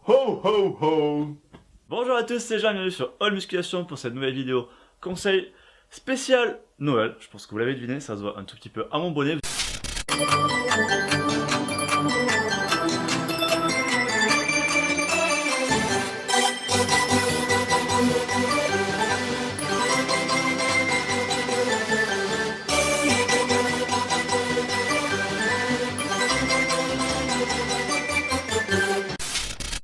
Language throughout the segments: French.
Ho ho ho! Bonjour à tous, c'est Jean, bienvenue sur All Musculation pour cette nouvelle vidéo conseil spécial Noël. Je pense que vous l'avez deviné, ça se voit un tout petit peu à mon bonnet.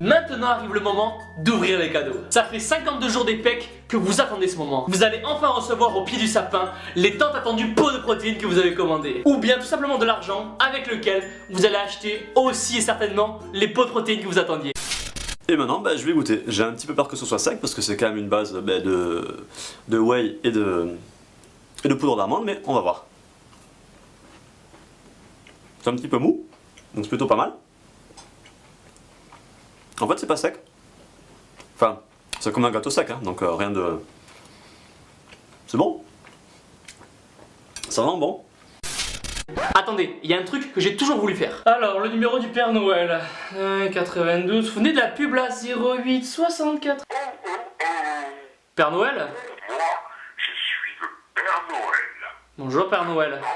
Maintenant arrive le moment d'ouvrir les cadeaux. Ça fait 52 jours des pecs que vous attendez ce moment. Vous allez enfin recevoir au pied du sapin les tant attendus pots de protéines que vous avez commandés. Ou bien tout simplement de l'argent avec lequel vous allez acheter aussi et certainement les pots de protéines que vous attendiez. Et maintenant, je vais goûter. J'ai un petit peu peur que ce soit sec parce que c'est quand même une base de whey et de poudre d'amande, mais on va voir. C'est un petit peu mou, donc c'est plutôt pas mal. En fait, c'est pas sec. Enfin, c'est comme un gâteau sec, hein, donc rien de... C'est bon. Ça va bon. Attendez, il y a un truc que j'ai toujours voulu faire. Alors, le numéro du Père Noël. 92. Vous venez de la pub là, 08 64. Père Noël? Moi, je suis le Père Noël. Bonjour Père Noël. Moi,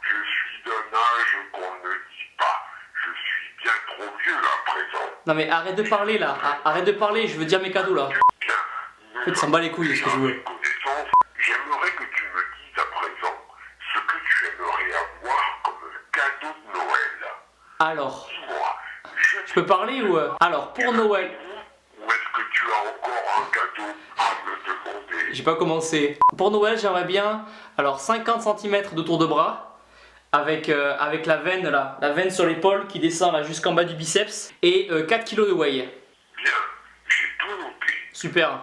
je suis d'un âge qu'on ne dit pas. Je suis bien trop vieux à présent. Non mais arrête de parler là, arrête de parler, je veux dire mes cadeaux là. Bien, En fait, ça me bat les couilles de ce que je veux. connaissance, j'aimerais que tu me dises à présent ce que tu aimerais avoir comme cadeau de Noël. Alors, Dis-moi, je peux parler ou... Alors, pour Noël... ou est-ce que tu as encore un cadeau à me demander? J'ai pas commencé. Pour Noël, j'aimerais bien, alors 50 cm de tour de bras, avec la veine là, la veine sur l'épaule qui descend là jusqu'en bas du biceps, et 4 kg de whey. Bien, j'ai tout noté. Super.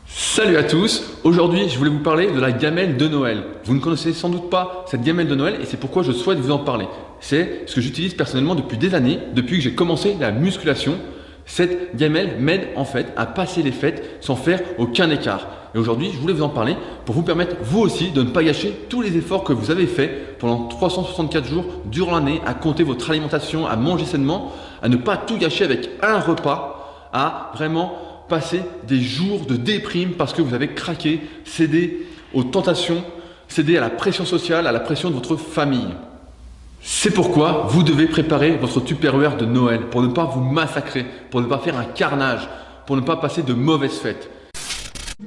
Salut à tous, aujourd'hui je voulais vous parler de la gamelle de Noël. Vous ne connaissez sans doute pas cette gamelle de Noël et c'est pourquoi je souhaite vous en parler. C'est ce que j'utilise personnellement depuis des années, depuis que j'ai commencé la musculation. Cette gamelle m'aide en fait à passer les fêtes sans faire aucun écart. Et aujourd'hui je voulais vous en parler pour vous permettre vous aussi de ne pas gâcher tous les efforts que vous avez faits pendant 364 jours durant l'année, à compter votre alimentation, à manger sainement, à ne pas tout gâcher avec un repas, à vraiment passer des jours de déprime parce que vous avez craqué, cédé aux tentations, cédé à la pression sociale, à la pression de votre famille. C'est pourquoi vous devez préparer votre Tupperware de Noël pour ne pas vous massacrer, pour ne pas faire un carnage, pour ne pas passer de mauvaises fêtes.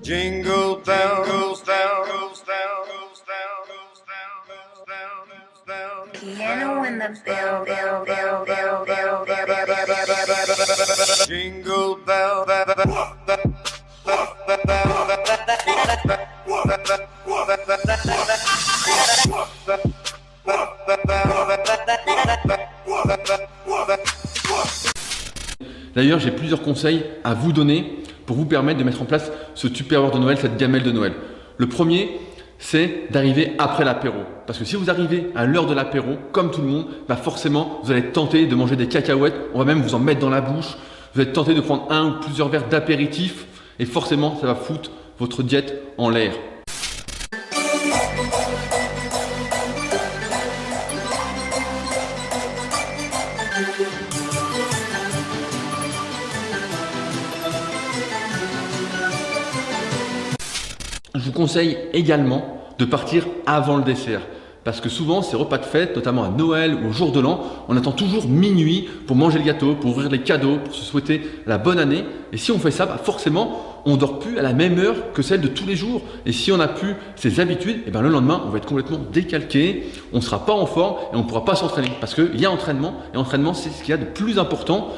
Jingle bells, goes down, goes down, goes down, goes down, goes down, goes down. Piano in the bell, bell, bell, bell, bell, bell, bell, bell, bell. Jingle bell, D'ailleurs, j'ai plusieurs conseils à vous donner pour vous permettre de mettre en place ce Tupperware de Noël, cette gamelle de Noël. Le premier, c'est d'arriver après l'apéro. Parce que si vous arrivez à l'heure de l'apéro, comme tout le monde, forcément, vous allez être tenté de manger des cacahuètes. On va même vous en mettre dans la bouche. Vous êtes tenté de prendre un ou plusieurs verres d'apéritif. Et forcément, ça va foutre votre diète en l'air. Je vous conseille également de partir avant le dessert. Parce que souvent, ces repas de fête, notamment à Noël ou au jour de l'an, on attend toujours minuit pour manger le gâteau, pour ouvrir les cadeaux, pour se souhaiter la bonne année. Et si on fait ça, forcément, on ne dort plus à la même heure que celle de tous les jours. Et si on n'a plus ces habitudes, le lendemain, on va être complètement décalqué, on ne sera pas en forme et on ne pourra pas s'entraîner. Parce qu'il y a entraînement, et entraînement, c'est ce qu'il y a de plus important.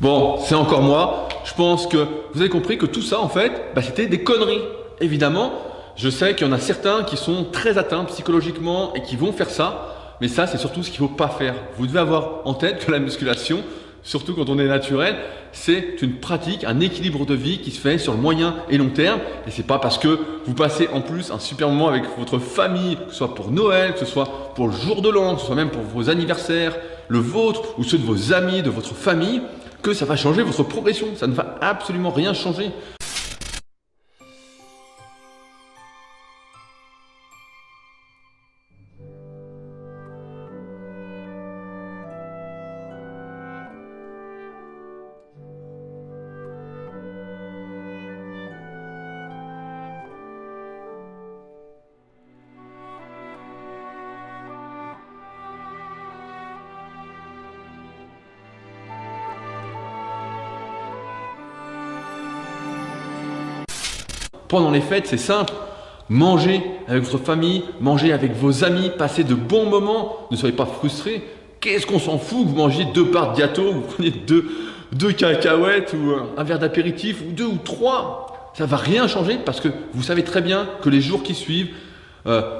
Bon, c'est encore moi. Je pense que vous avez compris que tout ça, en fait, c'était des conneries. Évidemment, je sais qu'il y en a certains qui sont très atteints psychologiquement et qui vont faire ça. Mais ça, c'est surtout ce qu'il ne faut pas faire. Vous devez avoir en tête que la musculation, surtout quand on est naturel, c'est une pratique, un équilibre de vie qui se fait sur le moyen et long terme. Et c'est pas parce que vous passez en plus un super moment avec votre famille, que ce soit pour Noël, que ce soit pour le jour de l'an, que ce soit même pour vos anniversaires le vôtre ou ceux de vos amis, de votre famille, que ça va changer votre progression. Ça ne va absolument rien changer. Pendant les fêtes, c'est simple. Mangez avec votre famille, mangez avec vos amis, passez de bons moments. Ne soyez pas frustrés. Qu'est-ce qu'on s'en fout que vous mangiez 2 parts de gâteau, vous prenez deux cacahuètes ou un verre d'apéritif ou 2 ou 3. Ça ne va rien changer parce que vous savez très bien que les jours qui suivent,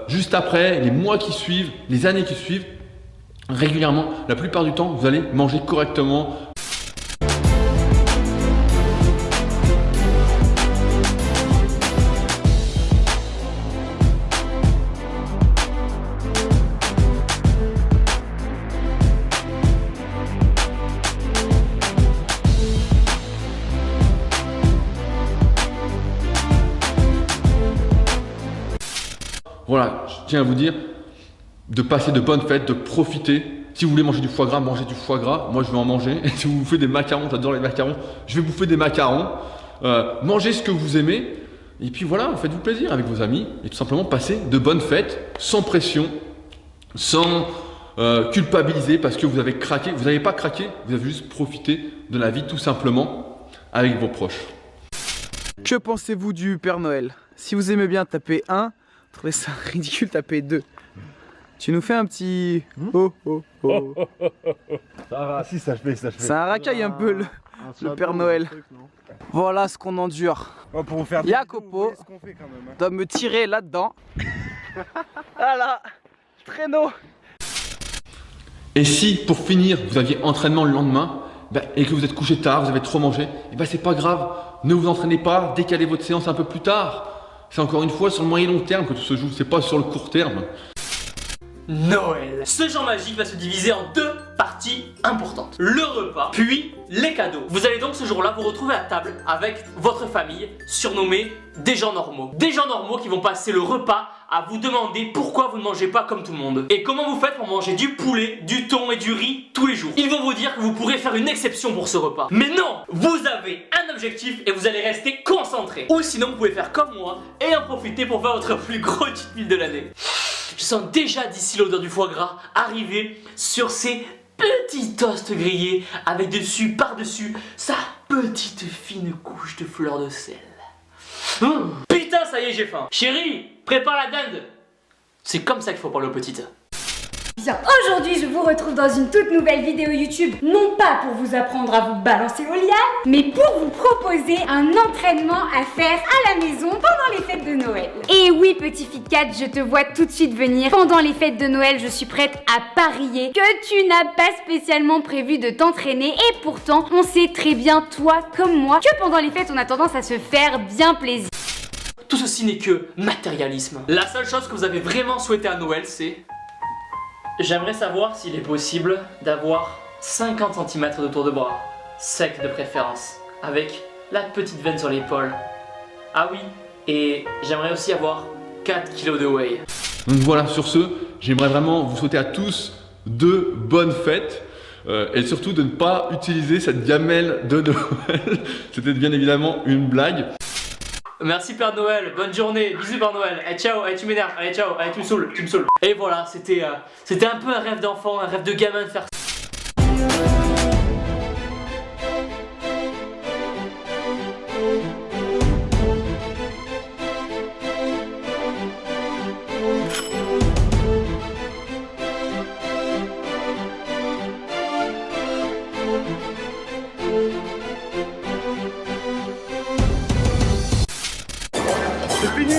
juste après, les mois qui suivent, les années qui suivent, régulièrement, la plupart du temps, vous allez manger correctement. Voilà, je tiens à vous dire de passer de bonnes fêtes, de profiter. Si vous voulez manger du foie gras, mangez du foie gras. Moi, je vais en manger. Et si vous bouffez des macarons, j'adore les macarons, je vais bouffer des macarons. Mangez ce que vous aimez. Et puis voilà, faites-vous plaisir avec vos amis. Et tout simplement, passez de bonnes fêtes, sans pression, sans culpabiliser parce que vous avez craqué. Vous n'avez pas craqué, vous avez juste profité de la vie tout simplement avec vos proches. Que pensez-vous du Père Noël? Si vous aimez bien taper 1, trouvez ça ridicule taper 2. Tu nous fais un petit oh oh oh. Si ça je fais. C'est un racaille un peu le Père Noël. Voilà ce qu'on endure. Pour vous faire Jacopo doit me tirer là-dedans. Voilà, traîneau. Et si pour finir vous aviez entraînement le lendemain et que vous êtes couché tard, vous avez trop mangé, c'est pas grave, ne vous entraînez pas, décalez votre séance un peu plus tard. C'est encore une fois sur le moyen long terme que tout se joue, c'est pas sur le court terme. Noël. Ce jour magique va se diviser en 2 parties importantes. Le repas, puis les cadeaux. Vous allez donc ce jour-là vous retrouver à table avec votre famille, surnommée des gens normaux. Des gens normaux qui vont passer le repas à vous demander pourquoi vous ne mangez pas comme tout le monde. Et comment vous faites pour manger du poulet, du thon et du riz tous les jours. Ils vont vous dire que vous pourrez faire une exception pour ce repas. Mais non, vous avez un objectif et vous allez rester concentré. Ou sinon vous pouvez faire comme moi et en profiter pour faire votre plus gros cheat meal de l'année. Je sens déjà d'ici l'odeur du foie gras arriver sur ces petits toasts grillés avec dessus, par-dessus, sa petite fine couche de fleur de sel. Putain, ça y est, j'ai faim. Chérie, prépare la dinde. C'est comme ça qu'il faut parler aux petites. Bien, aujourd'hui je vous retrouve dans une toute nouvelle vidéo YouTube, non pas pour vous apprendre à vous balancer aux lianes, mais pour vous proposer un entraînement à faire à la maison pendant les fêtes de Noël. Et oui, petit Fit Cat, je te vois tout de suite venir. Pendant les fêtes de Noël, je suis prête à parier que tu n'as pas spécialement prévu de t'entraîner, et pourtant, on sait très bien, toi comme moi, que pendant les fêtes, on a tendance à se faire bien plaisir. Tout ceci n'est que matérialisme. La seule chose que vous avez vraiment souhaité à Noël, c'est... J'aimerais savoir s'il est possible d'avoir 50 cm de tour de bras, sec de préférence, avec la petite veine sur l'épaule. Ah oui, et j'aimerais aussi avoir 4 kg de whey. Donc voilà, sur ce, j'aimerais vraiment vous souhaiter à tous de bonnes fêtes et surtout de ne pas utiliser cette gamelle de Noël. C'était bien évidemment une blague. Merci Père Noël, bonne journée, bisous Père Noël, allez ciao, allez tu m'énerves, allez ciao, allez tu me saoules. Et voilà, c'était un peu un rêve d'enfant, un rêve de gamin de faire ça. C'est fini.